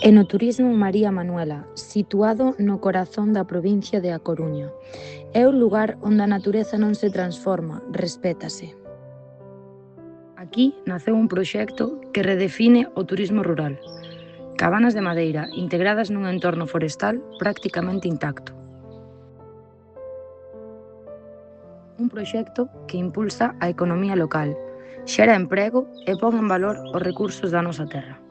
Enoturismo María Manuela, situado no corazón da provincia de A Coruña. É un lugar onde a natureza non se transforma, respétase. Aquí naceu un proxecto que redefine o turismo rural. Cabanas de madeira integradas nun entorno forestal prácticamente intacto. Un proxecto que impulsa a economía local, xera emprego e pon en valor os recursos da nosa terra.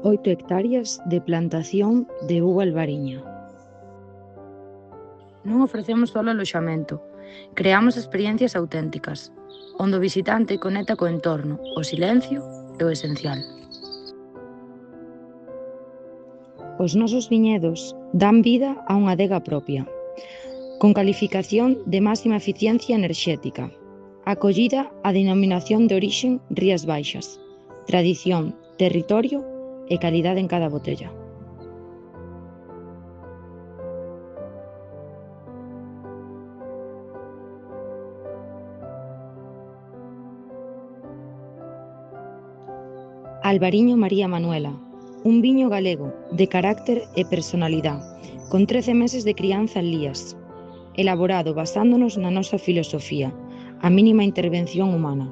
8 hectáreas de plantación de uva albariña. Non ofrecemos só aloxamento, creamos experiencias auténticas, onde o visitante conecta co entorno, o silencio e o esencial. Os nosos viñedos dan vida a unha adega propia, con calificación de máxima eficiencia enerxética, acollida á denominación de orixen Rías Baixas, tradición, territorio e calidade en cada botella. Albariño María Manuela, un viño galego de carácter e personalidade, con 13 meses de crianza en lías, elaborado basándonos na nosa filosofía, a mínima intervención humana.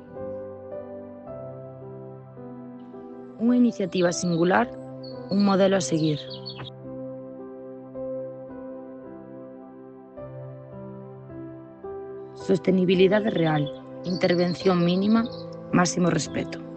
Unha iniciativa singular, un modelo a seguir. Sostenibilidade real, intervención mínima, máximo respeto.